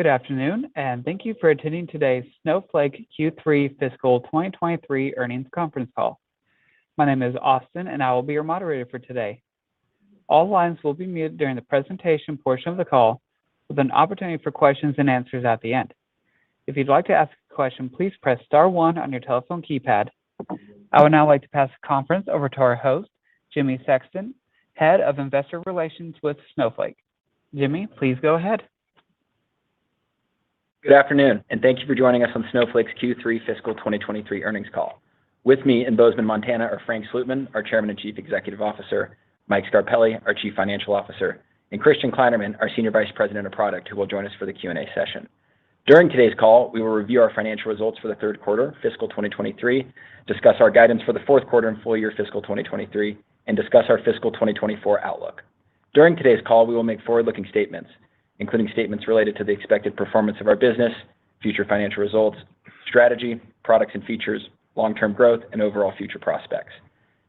Good afternoon, and thank you for attending today's Snowflake Q3 Fiscal 2023 Earnings Conference Call. My name is Austin, and I will be your moderator for today. All lines will be muted during the presentation portion of the call, with an opportunity for questions and answers at the end. If you'd like to ask a question, please press star one on your telephone keypad. I would now like to pass the conference over to our host, Jimmy Sexton, Head of Investor Relations with Snowflake. Jimmy, please go ahead. Good afternoon, and thank you for joining us on Snowflake's Q3 Fiscal 2023 Earnings Call. With me in Bozeman, Montana are Frank Slootman, our Chairman and Chief Executive Officer, Mike Scarpelli, our Chief Financial Officer, and Christian Kleinerman, our Senior Vice President of Product, who will join us for the Q&A session. During today's call, we will review our financial results for the third quarter, fiscal 2023, discuss our guidance for the fourth quarter and full year fiscal 2023, and discuss our fiscal 2024 outlook. During today's call, we will make forward-looking statements, including statements related to the expected performance of our business, future financial results, strategy, products and features, long-term growth, and overall future prospects.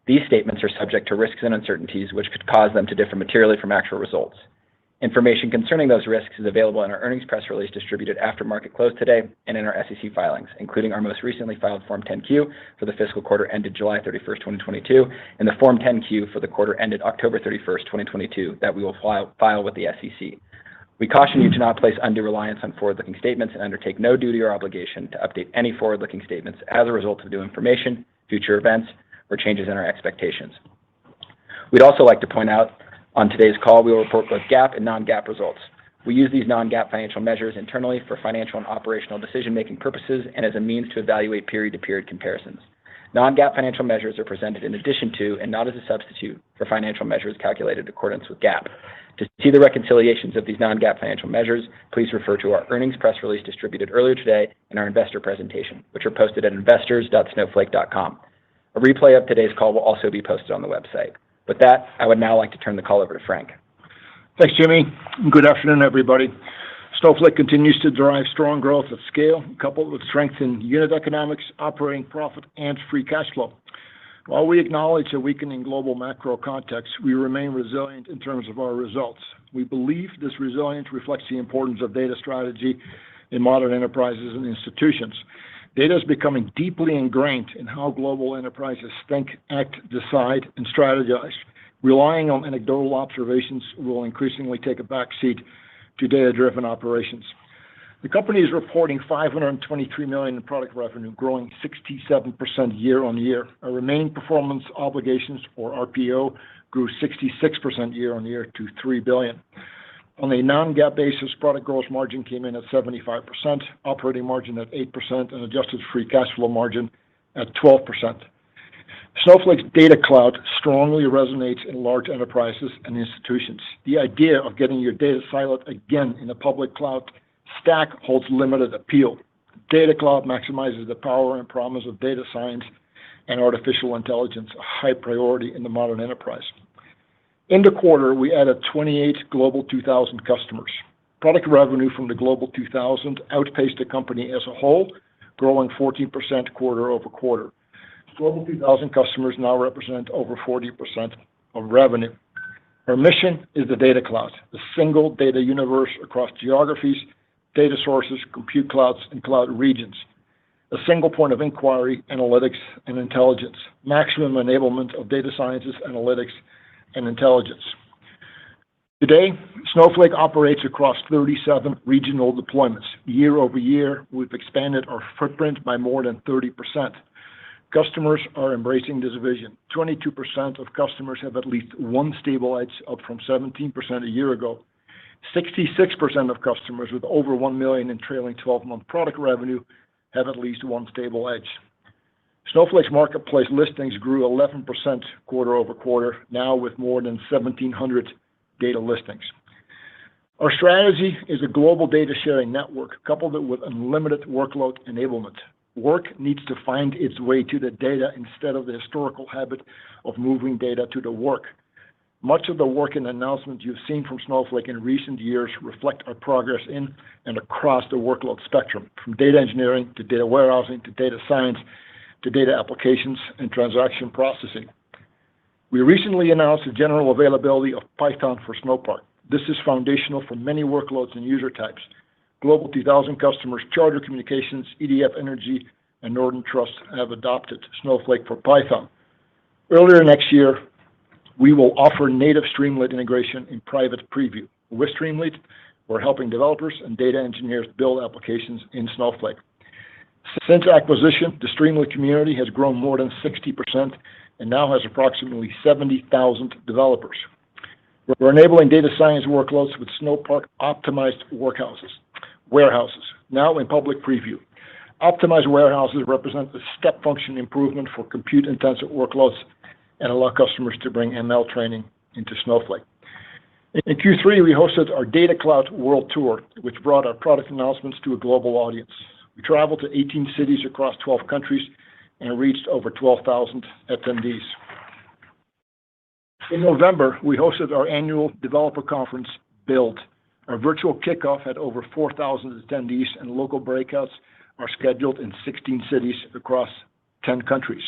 These statements are subject to risks and uncertainties which could cause them to differ materially from actual results. Information concerning those risks is available in our earnings press release distributed after market close today and in our SEC filings, including our most recently filed Form 10-Q for the fiscal quarter ended July 31st, 2022, and the Form 10-Q for the quarter ended October 31st, 2022, that we will file with the SEC. We caution you to not place undue reliance on forward-looking statements and undertake no duty or obligation to update any forward-looking statements as a result of new information, future events, or changes in our expectations. We'd also like to point out on today's call, we will report both GAAP and non-GAAP results. We use these non-GAAP financial measures internally for financial and operational decision-making purposes and as a means to evaluate period-to-period comparisons. Non-GAAP financial measures are presented in addition to and not as a substitute for financial measures calculated in accordance with GAAP. To see the reconciliations of these non-GAAP financial measures, please refer to our earnings press release distributed earlier today and our investor presentation, which are posted at investors.snowflake.com. A replay of today's call will also be posted on the website. With that, I would now like to turn the call over to Frank. Thanks, Jimmy. Good afternoon, everybody. Snowflake continues to drive strong growth at scale, coupled with strength in unit economics, operating profit, and free cash flow. While we acknowledge a weakening global macro context, we remain resilient in terms of our results. We believe this resilience reflects the importance of data strategy in modern enterprises and institutions. Data is becoming deeply ingrained in how global enterprises think, act, decide, and strategize. Relying on anecdotal observations will increasingly take a backseat to data-driven operations. The company is reporting $523 million in product revenue, growing 67% year on year. Our remaining performance obligations, or RPO, grew 66% year on year to $3 billion. On a non-GAAP basis, product gross margin came in at 75%, operating margin at 8%, and adjusted free cash flow margin at 12%. Snowflake's data cloud strongly resonates in large enterprises and institutions. The idea of getting your data siloed again in a public cloud stack holds limited appeal. Data cloud maximizes the power and promise of data science and artificial intelligence, a high priority in the modern enterprise. In the quarter, we added 28 Global 2000 customers. Product revenue from the Global 2000 outpaced the company as a whole, growing 14% quarter over quarter. Global 2000 customers now represent over 40% of revenue. Our mission is the data cloud, the single data universe across geographies, data sources, compute clouds, and cloud regions. A single point of inquiry, analytics, and intelligence. Maximum enablement of data sciences, analytics, and intelligence. Today, Snowflake operates across 37 regional deployments. Year over year, we've expanded our footprint by more than 30%. Customers are embracing this vision. 22% of customers have at least one stable edge, up from 17% a year ago. 66% of customers with over $1 million in trailing 12-month product revenue have at least one stable edge. Snowflake's marketplace listings grew 11% quarter over quarter, now with more than 1,700 data listings. Our strategy is a global data sharing network coupled with unlimited workload enablement. Work needs to find its way to the data instead of the historical habit of moving data to the work. Much of the work and announcements you've seen from Snowflake in recent years reflect our progress in and across the workload spectrum, from data engineering to data warehousing to data science to data applications and transaction processing. We recently announced the general availability of Python for Snowpark. This is foundational for many workloads and user types. Global 2000 customers Charter Communications, EDF Energy, and Northern Trust have adopted Snowflake for Python. Earlier next year, we will offer native Streamlit integration in private preview. With Streamlit, we're helping developers and data engineers build applications in Snowflake. Since acquisition, the Streamlit community has grown more than 60% and now has approximately 70,000 developers. We're enabling data science workloads with Snowpark optimized warehouses, now in public preview. Optimized warehouses represent a step function improvement for compute-intensive workloads and allow customers to bring ML training into Snowflake. In Q3, we hosted our Data Cloud World Tour, which brought our product announcements to a global audience. We traveled to 18 cities across 12 countries and reached over 12,000 attendees. In November, we hosted our annual developer conference, Build. Our virtual kickoff had over 4,000 attendees, and local breakouts are scheduled in 16 cities across 10 countries.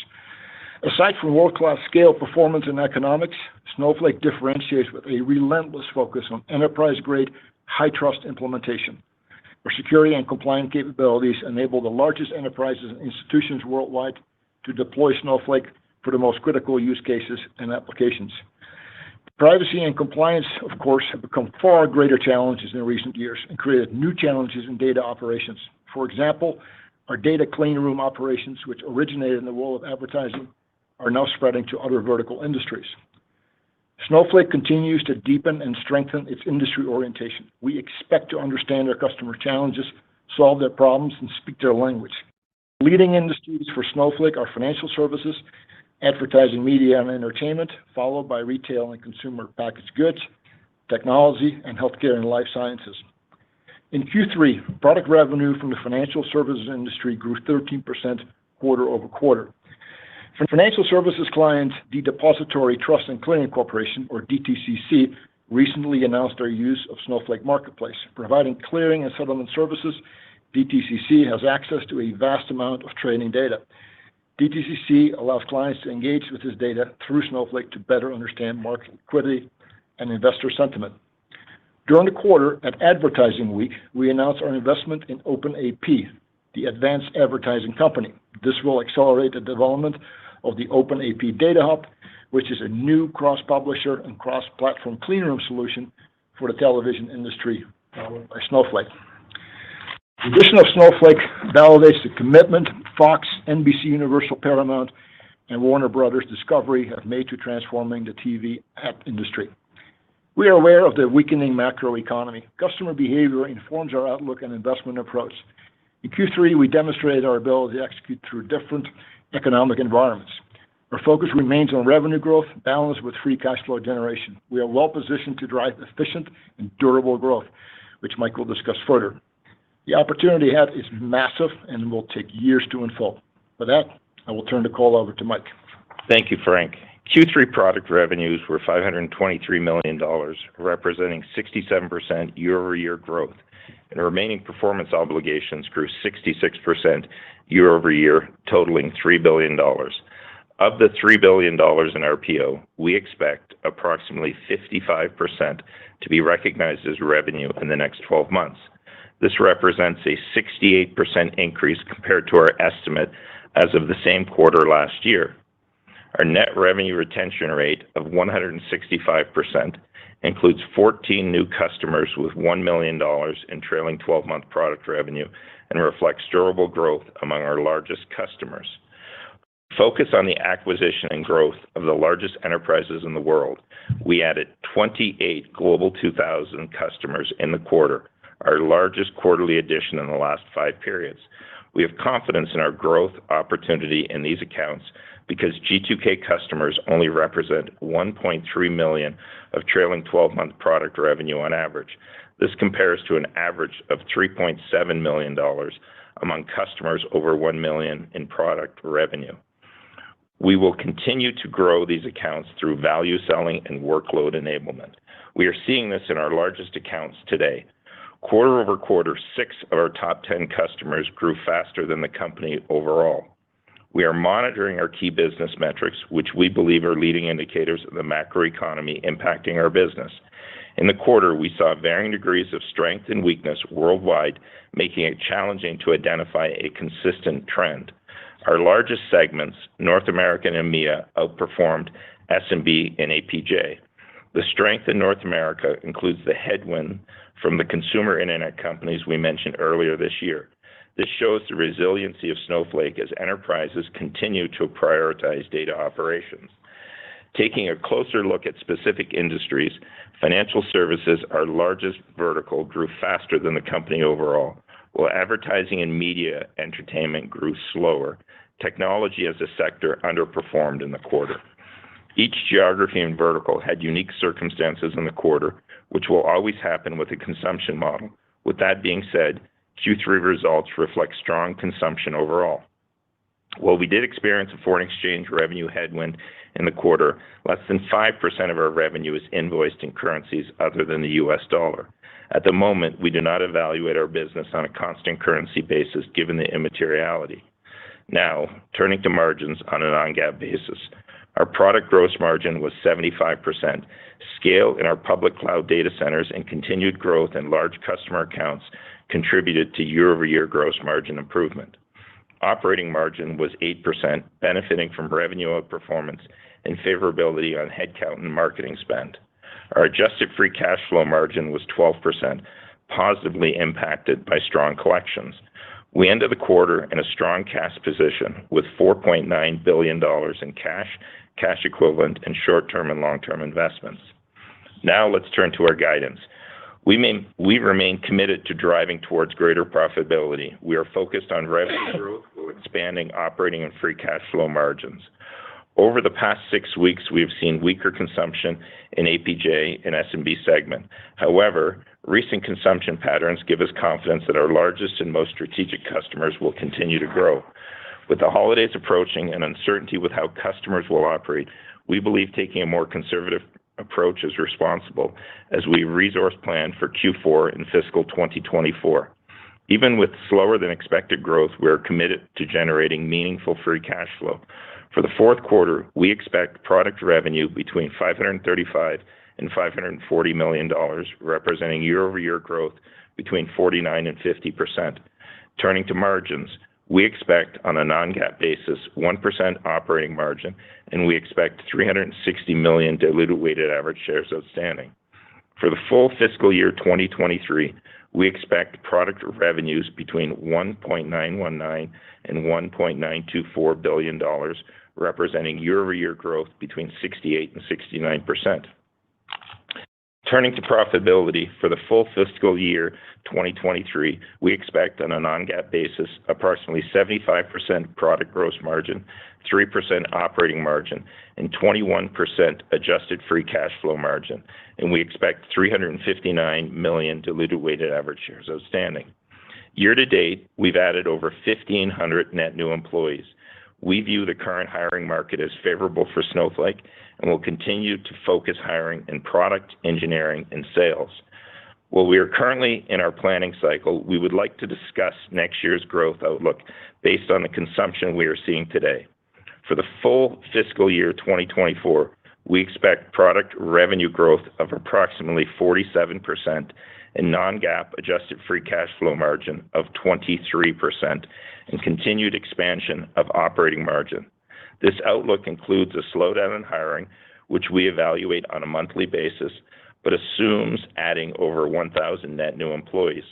Aside from world-class scale, performance, and economics, Snowflake differentiates with a relentless focus on enterprise-grade, high-trust implementation. Our security and compliance capabilities enable the largest enterprises and institutions worldwide to deploy Snowflake for the most critical use cases and applications. Privacy and compliance, of course, have become far greater challenges in recent years and created new challenges in data operations. For example, our data clean room operations, which originated in the world of advertising, are now spreading to other vertical industries. Snowflake continues to deepen and strengthen its industry orientation. We expect to understand our customer challenges, solve their problems, and speak their language. Leading industries for Snowflake are financial services, advertising, media, and entertainment, followed by retail and consumer packaged goods, technology, and healthcare and life sciences. In Q3, product revenue from the financial services industry grew 13% quarter over quarter. For financial services clients, the Depository Trust and Clearing Corporation, or DTCC, recently announced their use of Snowflake Marketplace. Providing clearing and settlement services, DTCC has access to a vast amount of trading data. DTCC allows clients to engage with this data through Snowflake to better understand market liquidity and investor sentiment. During the quarter at Advertising Week, we announced our investment in OpenAP, the advanced advertising company. This will accelerate the development of the OpenAP Data Hub, which is a new cross-publisher and cross-platform cleanroom solution for the television industry powered by Snowflake. The addition of Snowflake validates the commitment Fox, NBC Universal, Paramount, and Warner Brothers Discovery have made to transforming the TV app industry. We are aware of the weakening macroeconomy. Customer behavior informs our outlook and investment approach. In Q3, we demonstrated our ability to execute through different economic environments. Our focus remains on revenue growth, balanced with free cash flow generation. We are well positioned to drive efficient and durable growth, which Mike will discuss further. The opportunity ahead is massive and will take years to unfold. For that, I will turn the call over to Mike. Thank you, Frank. Q3 product revenues were $523 million, representing 67% year-over-year growth, and remaining performance obligations grew 66% year-over-year, totaling $3 billion. Of the $3 billion in RPO, we expect approximately 55% to be recognized as revenue in the next 12 months. This represents a 68% increase compared to our estimate as of the same quarter last year. Our net revenue retention rate of 165% includes 14 new customers with $1 million in trailing 12-month product revenue and reflects durable growth among our largest customers. Focus on the acquisition and growth of the largest enterprises in the world. We added 28 Global 2000 customers in the quarter, our largest quarterly addition in the last 5 periods. We have confidence in our growth opportunity in these accounts because G2K customers only represent 1.3 million of trailing 12-month product revenue on average. This compares to an average of $3.7 million among customers over 1 million in product revenue. We will continue to grow these accounts through value selling and workload enablement. We are seeing this in our largest accounts today. Quarter over quarter, 6 of our top 10 customers grew faster than the company overall. We are monitoring our key business metrics, which we believe are leading indicators of the macroeconomy impacting our business. In the quarter, we saw varying degrees of strength and weakness worldwide, making it challenging to identify a consistent trend. Our largest segments, North America and EMEA, outperformed SMB and APJ. The strength in North America includes the headwind from the consumer internet companies we mentioned earlier this year. This shows the resiliency of Snowflake as enterprises continue to prioritize data operations. Taking a closer look at specific industries, financial services, our largest vertical, grew faster than the company overall, while advertising and media entertainment grew slower. Technology as a sector underperformed in the quarter. Each geography and vertical had unique circumstances in the quarter, which will always happen with a consumption model. With that being said, Q3 results reflect strong consumption overall. While we did experience a foreign exchange revenue headwind in the quarter, less than 5% of our revenue is invoiced in currencies other than the US dollar. At the moment, we do not evaluate our business on a constant currency basis given the immateriality. Now, turning to margins on a non-GAAP basis. Our product gross margin was 75%. Scale in our public cloud data centers and continued growth in large customer accounts contributed to year-over-year gross margin improvement. Operating margin was 8%, benefiting from revenue outperformance and favorability on headcount and marketing spend. Our adjusted free cash flow margin was 12%, positively impacted by strong collections. We ended the quarter in a strong cash position with $4.9 billion in cash equivalent, and short-term and long-term investments. Now let's turn to our guidance. We remain committed to driving towards greater profitability. We are focused on revenue growth while expanding operating and free cash flow margins. Over the past 6 weeks, we have seen weaker consumption in APJ and SMB segment. However, recent consumption patterns give us confidence that our largest and most strategic customers will continue to grow. With the holidays approaching and uncertainty with how customers will operate, we believe taking a more conservative approach is responsible as we resource plan for Q4 in fiscal 2024. Even with slower than expected growth, we are committed to generating meaningful free cash flow. For the fourth quarter, we expect product revenue between $535 and $540 million, representing year-over-year growth between 49% and 50%. Turning to margins, we expect on a non-GAAP basis 1% operating margin, and we expect 360 million diluted weighted average shares outstanding. For the full fiscal year 2023, we expect product revenues between $1.919 and $1.924 billion, representing year-over-year growth between 68% and 69%. Turning to profitability, for the full fiscal year 2023, we expect on a non-GAAP basis approximately 75% product gross margin, 3% operating margin, and 21% adjusted free cash flow margin, and we expect 359 million diluted weighted average shares outstanding. Year to date, we've added over 1,500 net new employees. We view the current hiring market as favorable for Snowflake and will continue to focus hiring in product, engineering, and sales. While we are currently in our planning cycle, we would like to discuss next year's growth outlook based on the consumption we are seeing today. For the full fiscal year 2024, we expect product revenue growth of approximately 47% and non-GAAP adjusted free cash flow margin of 23% and continued expansion of operating margin. This outlook includes a slowdown in hiring, which we evaluate on a monthly basis, but assumes adding over 1,000 net new employees.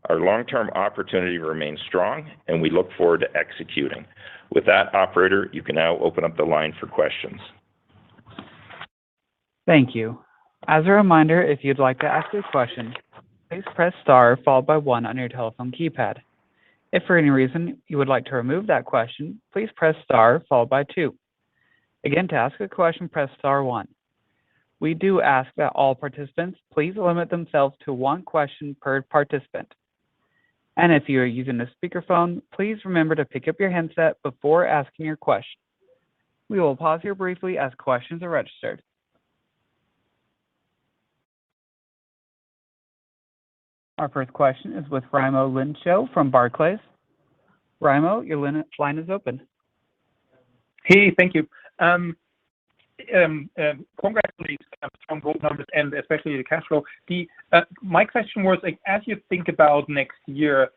Our long-term opportunity remains strong, and we look forward to executing. With that, operator, you can now open up the line for questions. Thank you. As a reminder, if you'd like to ask a question, please press star followed by 1 on your telephone keypad. If for any reason you would like to remove that question, please press star followed by 2. Again, to ask a question, press star 1. We do ask that all participants please limit themselves to 1 question per participant. And if you are using a speakerphone, please remember to pick up your headset before asking your question. We will pause here briefly as questions are registered. Our first question is with Raimo Lenschow from Barclays. Raimo, your line is open. Hey, thank you. congrats on these strong growth numbers and especially the cash flow. My question was, like, as you think about next year,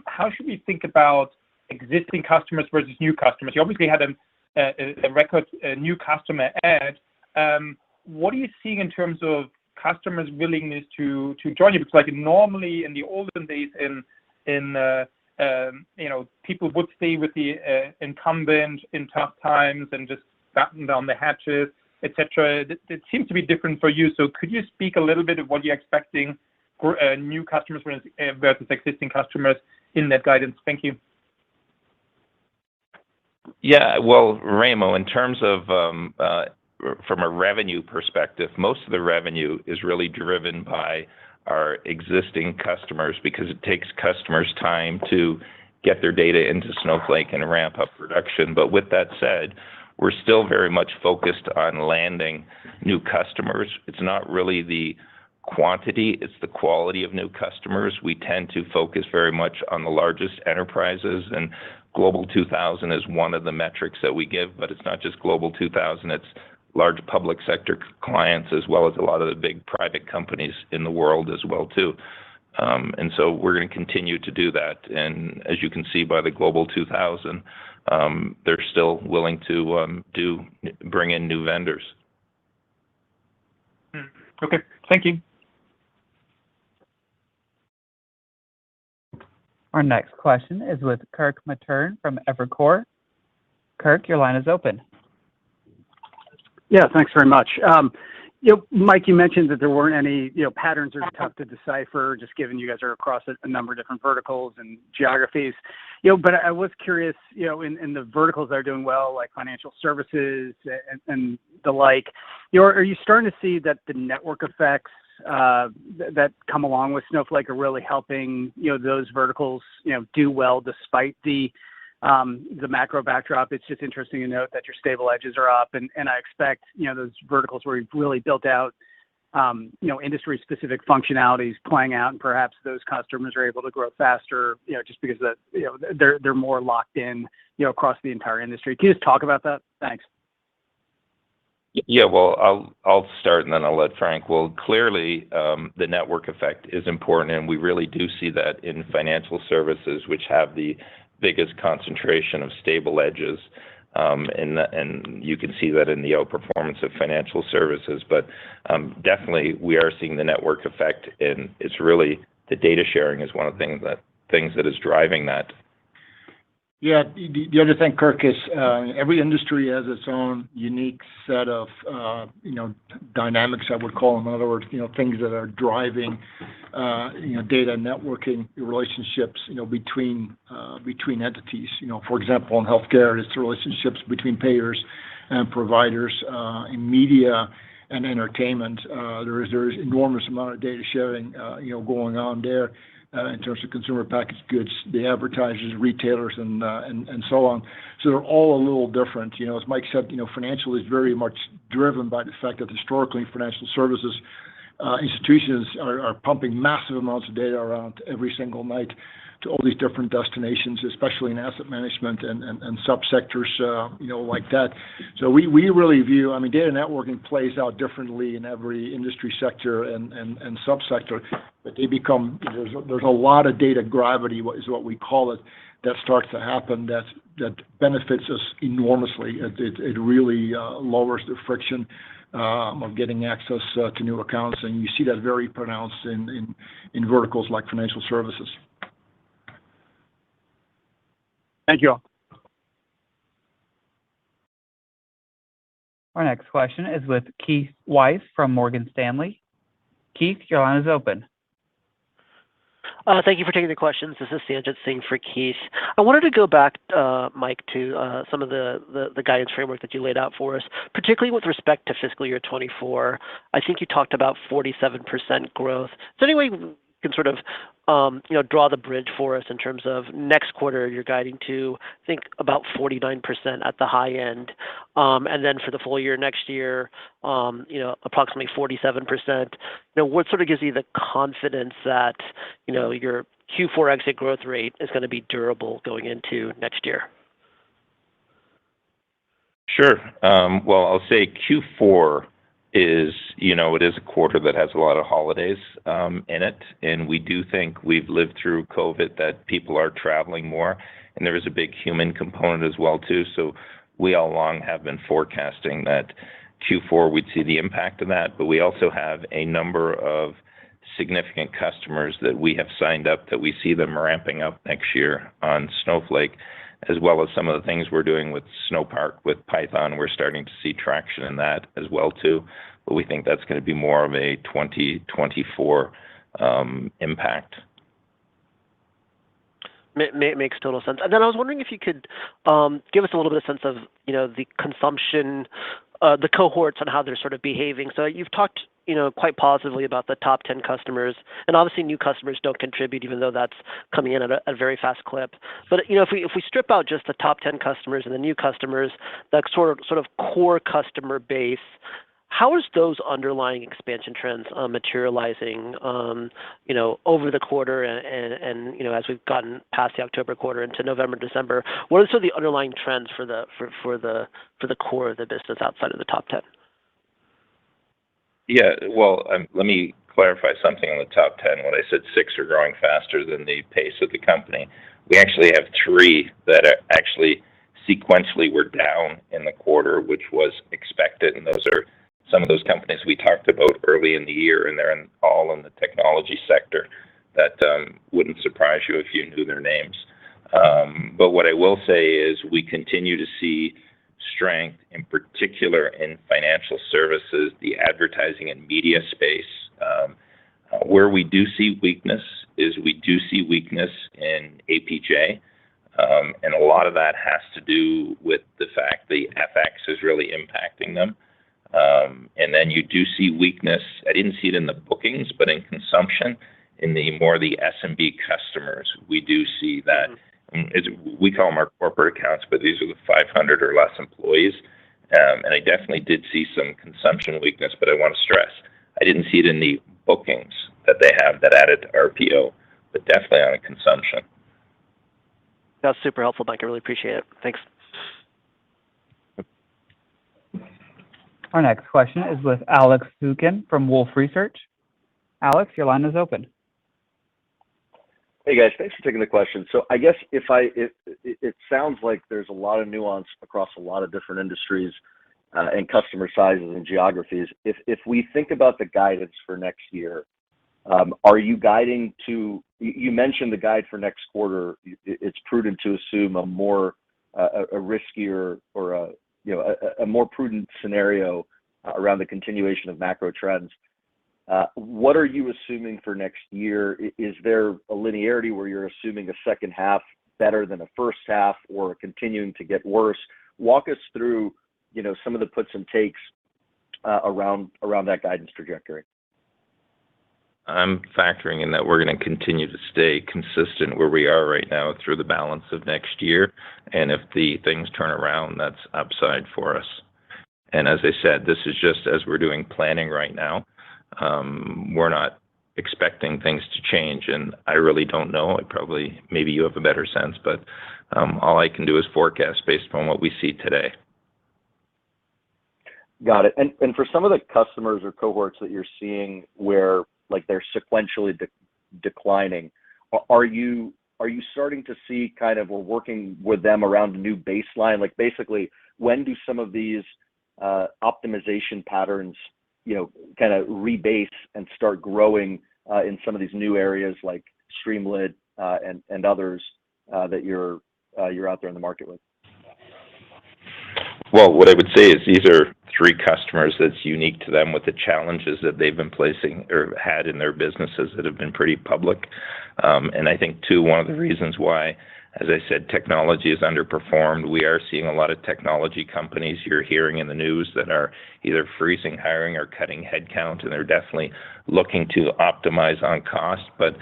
how should we think about existing customers versus new customers? You obviously had a record new customer add. What are you seeing in terms of customers' willingness to join you? Because like normally in the olden days, people would stay with the incumbent in tough times and just batten down the hatches, etc. It seems to be different for you. So could you speak a little bit of what you're expecting for new customers versus existing customers in that guidance? Thank you. Yeah, well, Raimo, in terms of from a revenue perspective, most of the revenue is really driven by our existing customers because it takes customers time to get their data into Snowflake and ramp up production. But with that said, we're still very much focused on landing new customers. It's not really the quantity, it's the quality of new customers. We tend to focus very much on the largest enterprises, and Global 2000 is one of the metrics that we give, but it's not just Global 2000, it's large public sector clients as well as a lot of the big private companies in the world as well too. And so we're going to continue to do that. And as you can see by the Global 2000, they're still willing to bring in new vendors. Okay, thank you. Our next question is with Kirk Materne from Evercore. Kirk, your line is open. Yeah, thanks very much. Mike, you mentioned that there weren't any, patterns are tough to decipher, just given you guys are across a number of different verticals and geographies. But I was curious, in the verticals that are doing well, like financial services and the like, are you starting to see that the network effects that come along with Snowflake are really helping, those verticals, do well despite the macro backdrop? It's just interesting to note that your stable edges are up, and I expect, those verticals where you've really built out, industry-specific functionalities playing out, and perhaps those customers are able to grow faster, just because they're more locked in, across the entire industry. Can you just talk about that? Thanks. Yeah, well, I'll start and then I'll let Frank. Well, clearly, the network effect is important, and we really do see that in financial services, which have the biggest concentration of stable edges, and you can see that in the outperformance of financial services. But definitely, we are seeing the network effect, and it's really the data sharing is one of the things that is driving that. Yeah, the other thing, Kirk, is every industry has its own unique set of dynamics, I would call them. In other words, things that are driving data networking relationships between entities. For example, in healthcare, it's the relationships between payers and providers. In media and entertainment, there is enormous amount of data sharing going on there. In terms of consumer packaged goods, the advertisers, retailers, and so on. So they're all a little different. As Mike said, financial is very much driven by the fact that historically financial services institutions are pumping massive amounts of data around every single night to all these different destinations, especially in asset management and subsectors, like that. So we really view, data networking plays out differently in every industry sector and subsector, but there's a lot of data gravity, is what we call it, that starts to happen that benefits us enormously. It really lowers the friction of getting access to new accounts, and you see that very pronounced in verticals like financial services. Thank you all. Our next question is with Keith Weiss from Morgan Stanley. Keith, your line is open. Thank you for taking the questions. This is Sanjit Singh for Keith. I wanted to go back, Mike, to some of the guidance framework that you laid out for us, particularly with respect to fiscal year 24. I think you talked about 47% growth. Is there any way you can sort of draw the bridge for us in terms of next quarter you're guiding to, I think, about 49% at the high end, and then for the full year next year, approximately 47%. What sort of gives you the confidence that your Q4 exit growth rate is going to be durable going into next year? Sure. Well, I'll say Q4 is, it is a quarter that has a lot of holidays in it, and we do think we've lived through COVID that people are traveling more, and there is a big human component as well too. So we all along have been forecasting that Q4 we'd see the impact of that, but we also have a number of significant customers that we have signed up that we see them ramping up next year on Snowflake, as well as some of the things we're doing with Snowpark with Python. We're starting to see traction in that as well too, but we think that's going to be more of a 2024 impact. Makes total sense. And then I was wondering if you could give us a little bit of sense of, the consumption, the cohorts and how they're sort of behaving. So you've talked, quite positively about the top 10 customers, and obviously new customers don't contribute, even though that's coming in at a very fast clip. But if we strip out just the top 10 customers and the new customers, that sort of core customer base, how is those underlying expansion trends materializing, over the quarter and as we've gotten past the October quarter into November, December? What are sort of the underlying trends for the core of the business outside of the top 10? Yeah, well, let me clarify something on the top 10. When I said 6 are growing faster than the pace of the company, we actually have 3 that are actually sequentially were down in the quarter, which was expected, and those are some of those companies we talked about early in the year, and they're all in the technology sector. That wouldn't surprise you if you knew their names. But what I will say is we continue to see strength, in particular in financial services, the advertising and media space. Where we do see weakness is we do see weakness in APJ, and a lot of that has to do with the fact the FX is really impacting them. And then you do see weakness. I didn't see it in the bookings, but in consumption, in the SMB customers, we do see that. We call them our corporate accounts, but these are the 500 or less employees. And I definitely did see some consumption weakness, but I want to stress, I didn't see it in the bookings that they have that added to RPO, but definitely on a consumption. That's super helpful, Mike. I really appreciate it. Thanks. Our next question is with Alex Zukin from Wolfe Research. Alex, your line is open. Hey guys, thanks for taking the question. So I guess it sounds like there's a lot of nuance across a lot of different industries and customer sizes and geographies. If we think about the guidance for next year, are you guiding to? You mentioned the guide for next quarter. It's prudent to assume a more a riskier or a more prudent scenario around the continuation of macro trends. What are you assuming for next year? Is there a linearity where you're assuming a second half better than a first half or continuing to get worse? Walk us through, some of the puts and takes around that guidance trajectory. I'm factoring in that we're going to continue to stay consistent where we are right now through the balance of next year. And if the things turn around, that's upside for us. And as I said, this is just as we're doing planning right now. We're not expecting things to change, and I really don't know. Maybe you have a better sense, but all I can do is forecast based on what we see today. Got it. And for some of the customers or cohorts that you're seeing where they're sequentially declining, are you starting to see kind of, or working with them around a new baseline? Basically, when do some of these optimization patterns kind of rebase and start growing in some of these new areas like Streamlit and others that you're out there in the market with? Well, what I would say is these are 3 customers that's unique to them with the challenges that they've been placing or had in their businesses that have been pretty public. And I think, too, one of the reasons why, as I said, technology is underperformed. We are seeing a lot of technology companies you're hearing in the news that are either freezing hiring or cutting headcount, and they're definitely looking to optimize on cost. But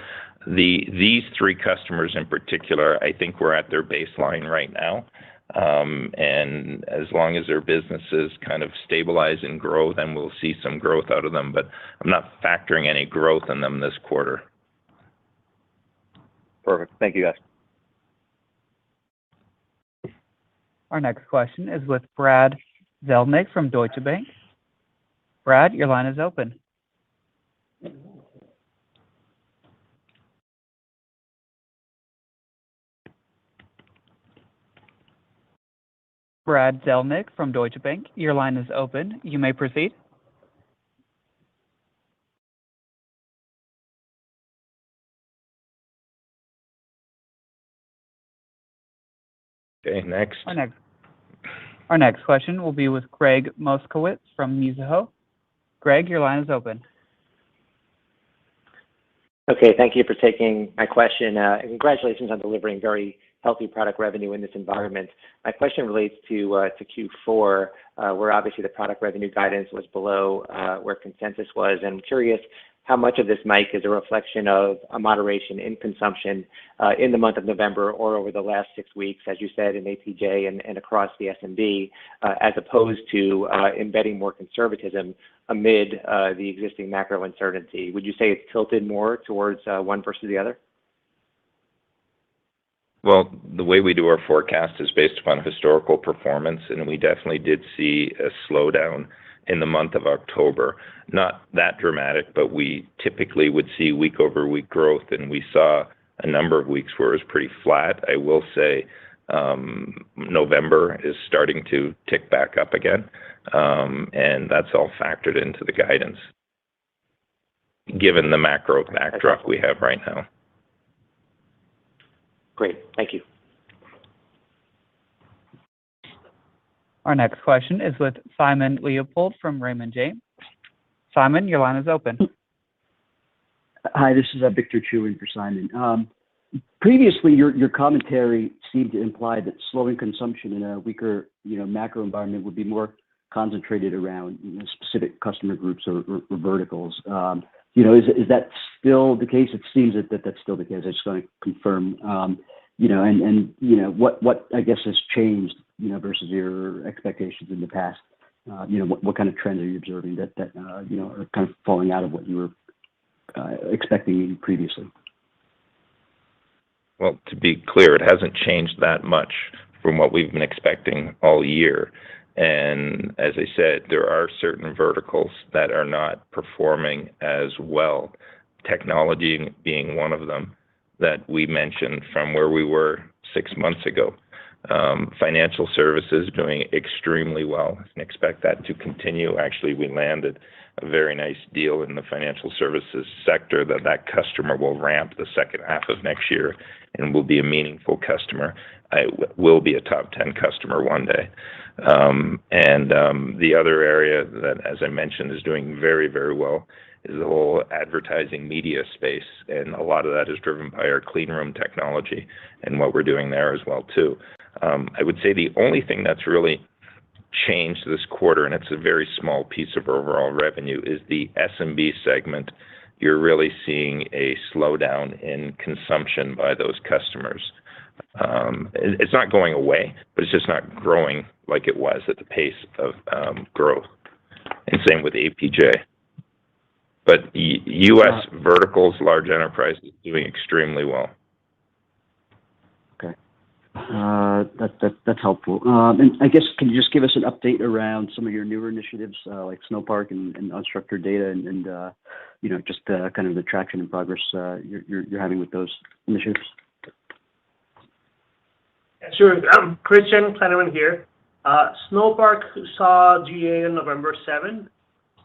these 3 customers in particular, I think we're at their baseline right now. And as long as their businesses kind of stabilize and grow, then we'll see some growth out of them. But I'm not factoring any growth in them this quarter. Perfect. Thank you, guys. Our next question is with Brad Zelnick from Deutsche Bank. Brad, your line is open. Brad Zelnick from Deutsche Bank, your line is open. You may proceed. Okay, next. Our next question will be with Greg Moskowitz from Mizuho. Greg, your line is open. Okay, thank you for taking my question. And congratulations on delivering very healthy product revenue in this environment. My question relates to Q4, where obviously the product revenue guidance was below where consensus was. And I'm curious how much of this, Mike, is a reflection of a moderation in consumption in the month of November or over the last 6 weeks, as you said, in APJ and across the SMB, as opposed to embedding more conservatism amid the existing macro uncertainty. Would you say it's tilted more towards one versus the other? Well, the way we do our forecast is based upon historical performance, and we definitely did see a slowdown in the month of October. Not that dramatic, but we typically would see week-over-week growth, and we saw a number of weeks where it was pretty flat. I will say November is starting to tick back up again, and that's all factored into the guidance, given the macro backdrop we have right now. Great, thank you. Our next question is with Simon Leopold from Raymond James. Simon, your line is open. Hi, this is Victor Chu in for Simon. Previously, your commentary seemed to imply that slowing consumption in a weaker, macro environment would be more concentrated around specific customer groups or verticals. Is that still the case? It seems that that's still the case. I just want to confirm. What I guess has changed, versus your expectations in the past. What kind of trends are you observing that are kind of falling out of what you were expecting previously? Well, to be clear, it hasn't changed that much from what we've been expecting all year. And as I said, there are certain verticals that are not performing as well, technology being one of them that we mentioned from where we were 6 months ago. Financial services doing extremely well and expect that to continue. Actually, we landed a very nice deal in the financial services sector that customer will ramp the second half of next year and will be a meaningful customer. I will be a top 10 customer one day. The other area that, as I mentioned, is doing very, very well is the whole advertising media space. And a lot of that is driven by our clean room technology and what we're doing there as well, too. I would say the only thing that's really changed this quarter, and it's a very small piece of overall revenue, is the SMB segment. You're really seeing a slowdown in consumption by those customers. It's not going away, but it's just not growing like it was at the pace of growth. And same with APJ. But U.S. verticals, large enterprises, doing extremely well. Okay. That's helpful. And I guess, can you just give us an update around some of your newer initiatives, like Snowpark and unstructured data and just kind of the traction and progress you're having with those initiatives? Sure. Christian Kleinerman here. Snowpark saw GA on November 7,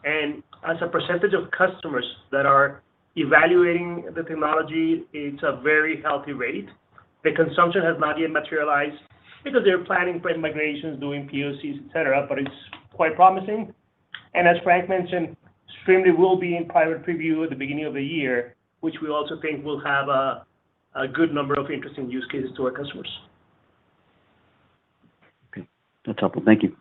and as a percentage of customers that are evaluating the technology, it's a very healthy rate. The consumption has not yet materialized because they're planning for migrations, doing POCs, etc., but it's quite promising. And as Frank mentioned, Streamlit will be in private preview at the beginning of the year, which we also think will have a good number of interesting use cases to our customers. Okay, that's helpful. Thank you.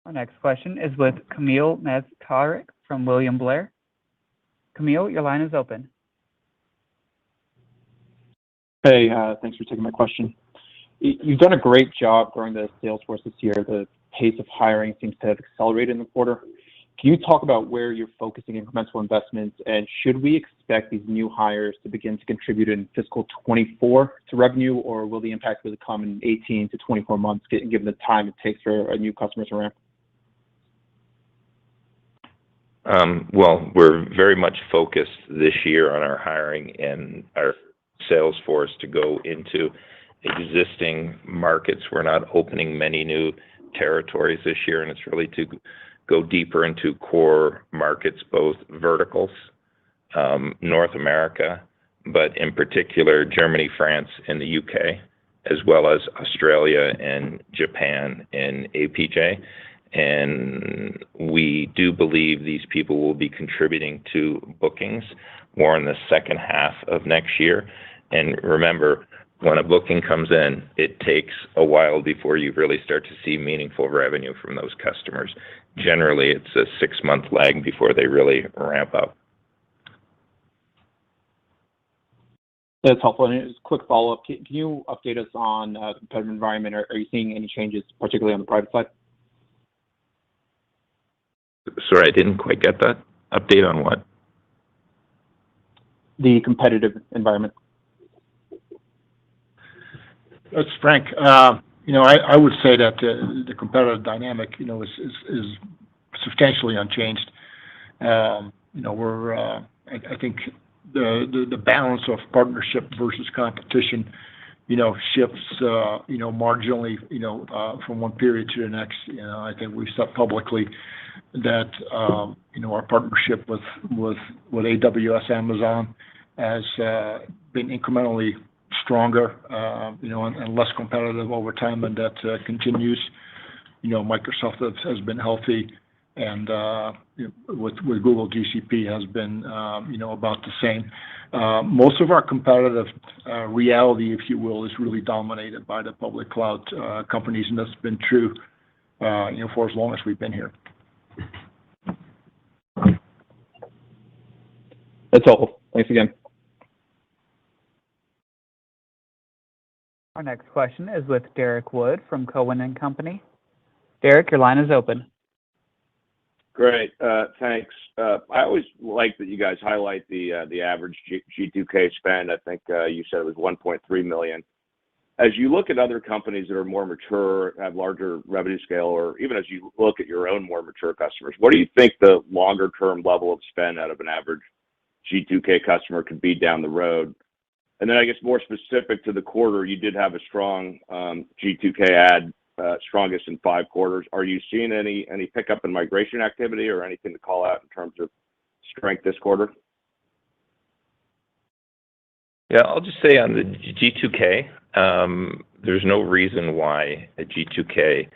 Our next question is with Kamil Mielczarek from William Blair. Kamil, your line is open. Hey, thanks for taking my question. You've done a great job growing the sales force this year. The pace of hiring seems to have accelerated in the quarter. Can you talk about where you're focusing incremental investments, and should we expect these new hires to begin to contribute in fiscal 24 to revenue, or will the impact really come in 18 to 24 months, given the time it takes for a new customer to ramp? Well, we're very much focused this year on our hiring and our sales force to go into existing markets. We're not opening many new territories this year, and it's really to go deeper into core markets, both verticals, North America, but in particular Germany, France, and the UK, as well as Australia and Japan and APJ. And we do believe these people will be contributing to bookings more in the second half of next year. And remember, when a booking comes in, it takes a while before you really start to see meaningful revenue from those customers. Generally, it's a 6-month lag before they really ramp up. That's helpful. And just a quick follow-up, can you update us on the competitive environment? Are you seeing any changes, particularly on the private side? Sorry, I didn't quite get that. Update on what? The competitive environment. That's Frank. I would say that the competitive dynamic, is substantially unchanged. I think the balance of partnership versus competition, shifts, marginally, from one period to the next. I think we've said publicly that, our partnership with AWS, Amazon has been incrementally stronger, and less competitive over time, and that continues. Microsoft has been healthy, and with Google GCP has been, about the same. Most of our competitive reality, if you will, is really dominated by the public cloud companies, and that's been true, for as long as we've been here. That's all. Thanks again. Our next question is with Derek Wood from Cohen and Company. Derek, your line is open. Great. Thanks. I always like that you guys highlight the average G2K spend. I think you said it was 1.3 million. As you look at other companies that are more mature, have larger revenue scale, or even as you look at your own more mature customers, what do you think the longer term level of spend out of an average G2K customer could be down the road? And then I guess more specific to the quarter, you did have a strong G2K add, strongest in 5 quarters. Are you seeing any pickup in migration activity or anything to call out in terms of strength this quarter? Yeah, I'll just say on the G2K, there's no reason why a G2K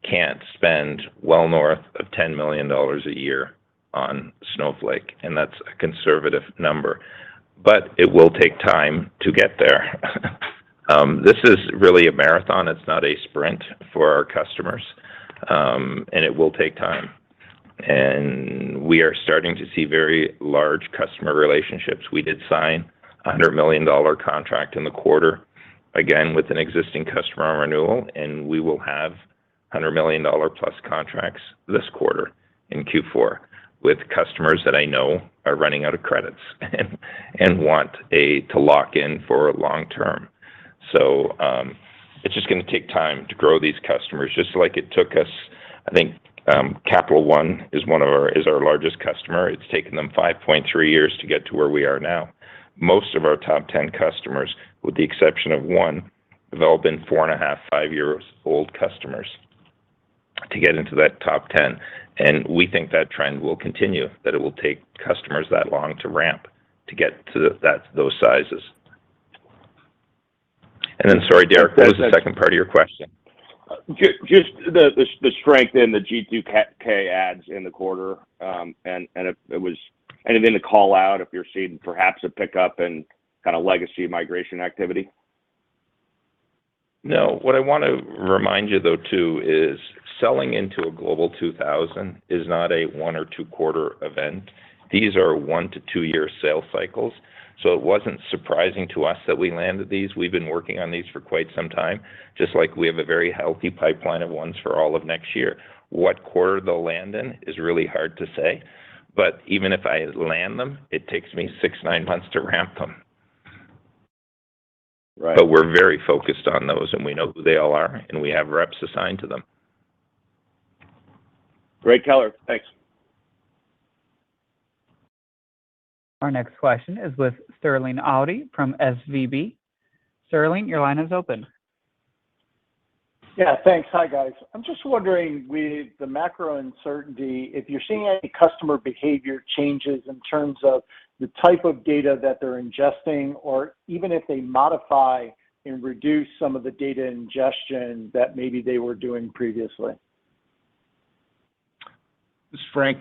can't spend well north of $10 million a year on Snowflake, and that's a conservative number. But it will take time to get there. This is really a marathon. It's not a sprint for our customers, and it will take time. And we are starting to see very large customer relationships. We did sign a $100 million contract in the quarter, again, with an existing customer on renewal, and we will have $100 million plus contracts this quarter in Q4 with customers that I know are running out of credits and want to lock in for long term. So it's just going to take time to grow these customers, just like it took us. I think Capital One is our largest customer. It's taken them 5.3 years to get to where we are now. Most of our top 10 customers, with the exception of one, have all been 4.5, 5 years old customers to get into that top 10. And we think that trend will continue, that it will take customers that long to ramp to get to those sizes. And then, sorry, Derek, what was the second part of your question? Just the strength in the G2K ads in the quarter, and if it was anything to call out, if you're seeing perhaps a pickup in kind of legacy migration activity? No, what I want to remind you, though, too, is selling into a Global 2000 is not a 1 or 2 quarter event. These are 1 to 2 year sales cycles. So it wasn't surprising to us that we landed these. We've been working on these for quite some time, just like we have a very healthy pipeline of ones for all of next year. what quarter they'll land in is really hard to say. But even if I land them, it takes me 6-9 months to ramp them. Right. But we're very focused on those, and we know who they all are, and we have reps assigned to them. Great color. Thanks. Our next question is with Sterling Auty from SVB. Sterling, your line is open. Yeah, thanks. Hi, guys. I'm just wondering, with the macro uncertainty, if you're seeing any customer behavior changes in terms of the type of data that they're ingesting, or even if they modify and reduce some of the data ingestion that maybe they were doing previously. This is Frank.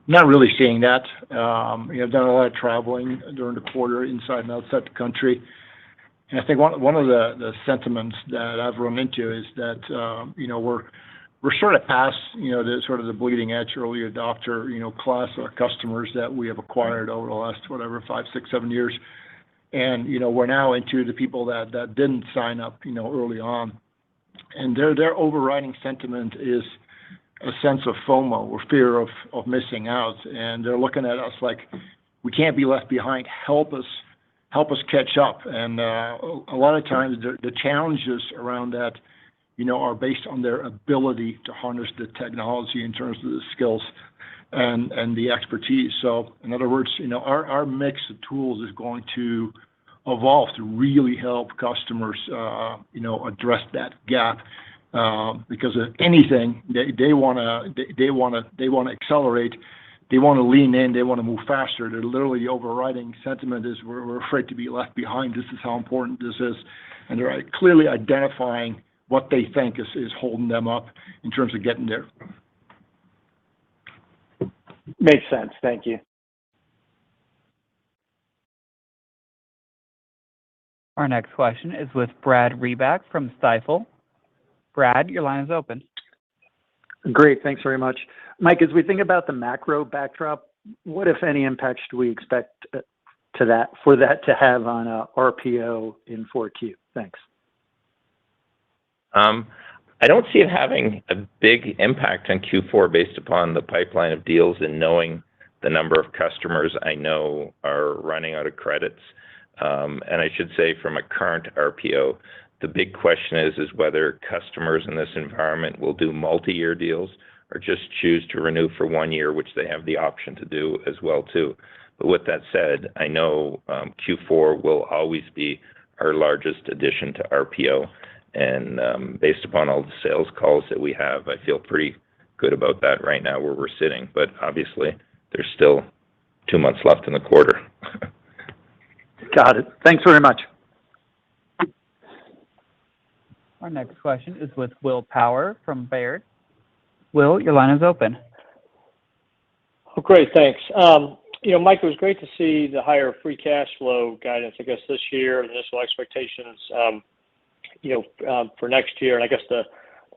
Not really seeing that. I've done a lot of traveling during the quarter inside and outside the country. And I think one of the sentiments that I've run into is that we're sort of past the bleeding edge early adopter class of customers that we have acquired over the last 5, 6, 7 years, and we're now into the people that didn't sign up early on, and their overriding sentiment is a sense of FOMO, or fear of missing out, and they're looking at us like we can't be left behind. Help us catch up. And a lot of times the challenges around that, are based on their ability to harness the technology in terms of the skills and the expertise. So in other words, our mix of tools is going to evolve to really help customers, address that gap. Because if anything, they want to accelerate. They want to lean in. They want to move faster. They're literally the overriding sentiment is we're afraid to be left behind. This is how important this is, and they're clearly identifying what they think is holding them up in terms of getting there. Makes sense. Thank you. Our next question is with Brad Reback from Stifel. Brad, your line is open. Great. Thanks very much. Mike, as we think about the macro backdrop, what, if any, impacts do we expect for that to have on RPO in 4Q? Thanks. I don't see it having a big impact on Q4 based upon the pipeline of deals and knowing the number of customers I know are running out of credits. And I should say from a current RPO, the big question is whether customers in this environment will do multi-year deals or just choose to renew for 1 year, which they have the option to do as well too. But with that said, I know Q4 will always be our largest addition to RPO. And based upon all the sales calls that we have, I feel pretty good about that right now where we're sitting. But obviously, there's still 2 months left in the quarter. Got it. Thanks very much. Our next question is with Will Power from Baird. Will, your line is open. Oh, great, thanks. Mike, it was great to see the higher free cash flow guidance, I guess, this year, initial expectations, for next year. And I guess the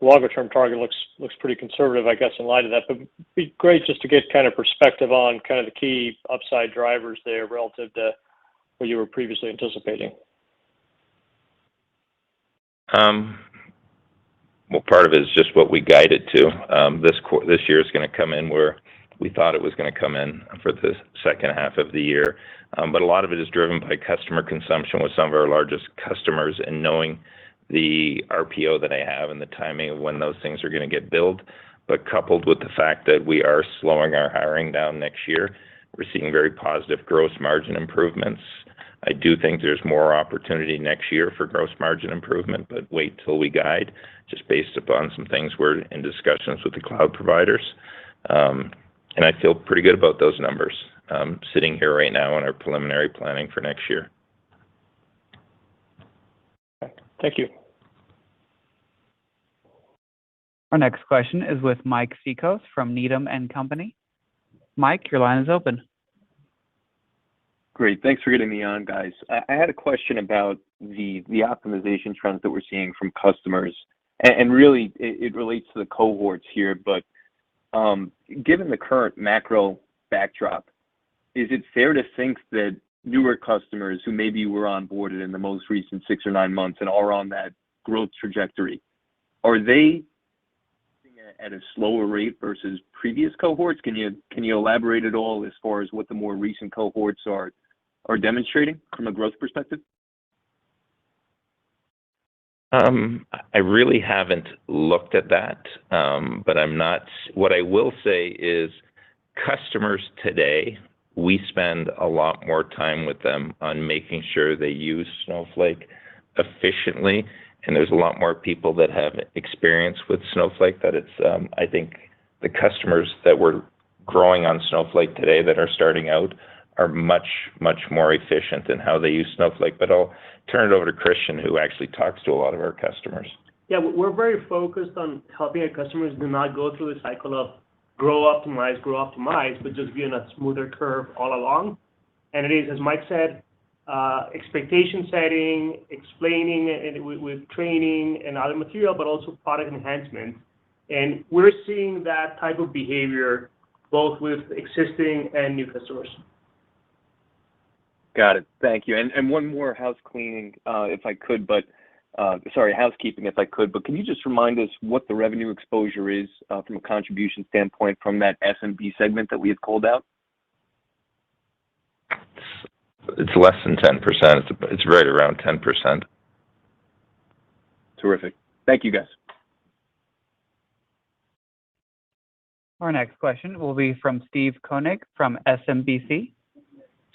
longer-term target looks pretty conservative, I guess, in light of that. But it'd be great just to get kind of perspective on kind of the key upside drivers there relative to what you were previously anticipating. Well, part of it is just what we guided to. This year is going to come in where we thought it was going to come in for the second half of the year. But a lot of it is driven by customer consumption with some of our largest customers and knowing the RPO that I have and the timing of when those things are going to get billed. But coupled with the fact that we are slowing our hiring down next year, we're seeing very positive gross margin improvements. I do think there's more opportunity next year for gross margin improvement, but wait till we guide, just based upon some things we're in discussions with the cloud providers. And I feel pretty good about those numbers sitting here right now in our preliminary planning for next year. Thank you. Our next question is with Mike Cikos from Needham & Company. Mike, your line is open. Great. Thanks for getting me on, guys. I had a question about the optimization trends that we're seeing from customers. And really, it relates to the cohorts here. But given the current macro backdrop, is it fair to think that newer customers who maybe were onboarded in the most recent 6 or 9 months and are on that growth trajectory, are they at a slower rate versus previous cohorts? Can you elaborate at all as far as what the more recent cohorts are demonstrating from a growth perspective? I really haven't looked at that, but I'm not. What I will say is customers today, we spend a lot more time with them on making sure they use Snowflake efficiently, and there's a lot more people that have experience with Snowflake that it's, I think the customers that we're growing on Snowflake today that are starting out are much, much more efficient in how they use Snowflake. But I'll turn it over to Christian, who actually talks to a lot of our customers. Yeah, we're very focused on helping our customers do not go through the cycle of grow, optimize, but just be on a smoother curve all along. And it is, as Mike said, expectation setting, explaining and with training and other material, but also product enhancement. And we're seeing that type of behavior both with existing and new customers. Got it. Thank you. And one more housekeeping, if I could, but can you just remind us what the revenue exposure is from a contribution standpoint from that SMB segment that we had called out? It's less than 10%. It's right around 10%. Terrific. Thank you, guys. Our next question will be from Steve Koenig from SMBC.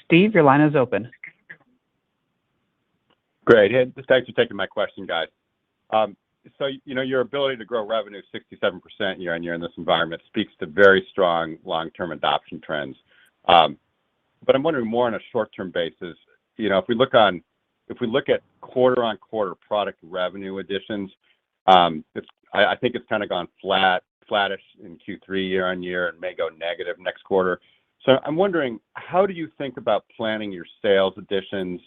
Steve, your line is open. Great. Hey, thanks for taking my question, guys. So, your ability to grow revenue 67% year on year in this environment speaks to very strong long-term adoption trends. But I'm wondering more on a short-term basis. If we look at quarter-on-quarter product revenue additions, I think it's kind of gone flattish in Q3 year on year and may go negative next quarter. So I'm wondering, how do you think about planning your sales additions,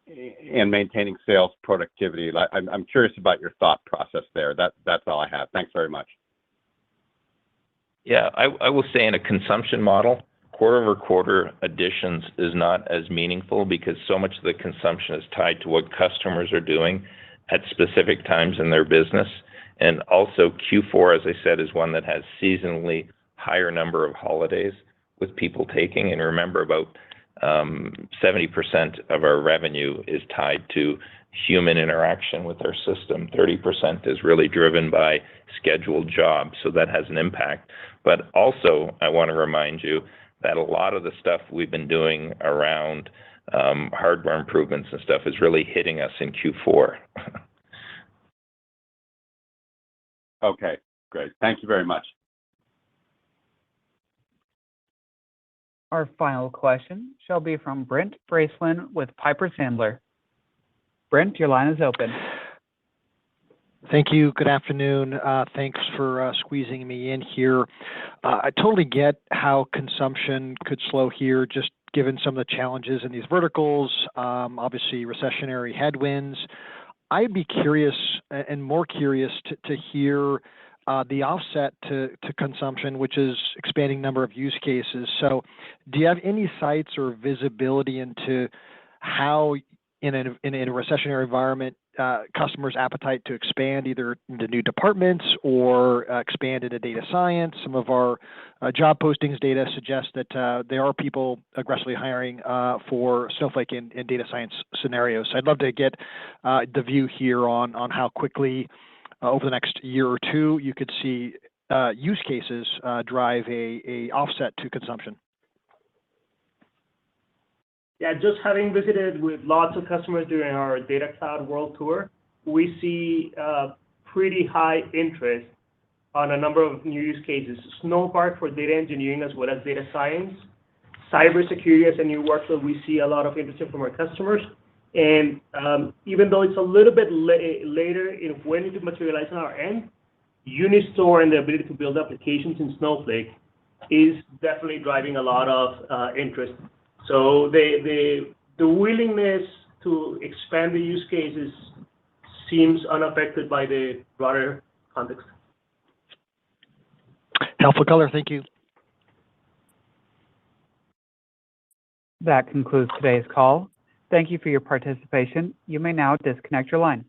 and maintaining sales productivity? I'm curious about your thought process there. That's all I have. Thanks very much. Yeah, I will say in a consumption model, quarter-over-quarter additions is not as meaningful because so much of the consumption is tied to what customers are doing at specific times in their business. And also Q4, as I said, is one that has seasonally higher number of holidays with people taking. And remember, about 70% of our revenue is tied to human interaction with our system. 30% is really driven by scheduled jobs, so that has an impact. But also, I want to remind you that a lot of the stuff we've been doing around hardware improvements and stuff is really hitting us in Q4. Okay, great. Thank you very much. Our final question shall be from Brent Bracelin with Piper Sandler. Brent, your line is open. Thank you. Good afternoon. Thanks for squeezing me in here. I totally get how consumption could slow here, just given some of the challenges in these verticals, obviously recessionary headwinds. I'd be curious and more curious to hear the offset to consumption, which is expanding number of use cases. So do you have any sights or visibility into how in a recessionary environment, customers' appetite to expand either into new departments or expand into data science? Some of our job postings data suggests that there are people aggressively hiring for Snowflake in data science scenarios. So I'd love to get the view here on how quickly over the next year or two you could see use cases drive a offset to consumption. Yeah, just having visited with lots of customers during our Data Cloud World Tour, we see pretty high interest on a number of new use cases. Snowpark for data engineering as well as data science. Cybersecurity as a new workload, we see a lot of interest from our customers. And even though it's a little bit later in when it materializes on our end, Unistore and the ability to build applications in Snowflake is definitely driving a lot of interest. So the willingness to expand the use cases seems unaffected by the broader context. Helpful color. Thank you. That concludes today's call. Thank you for your participation. You may now disconnect your line.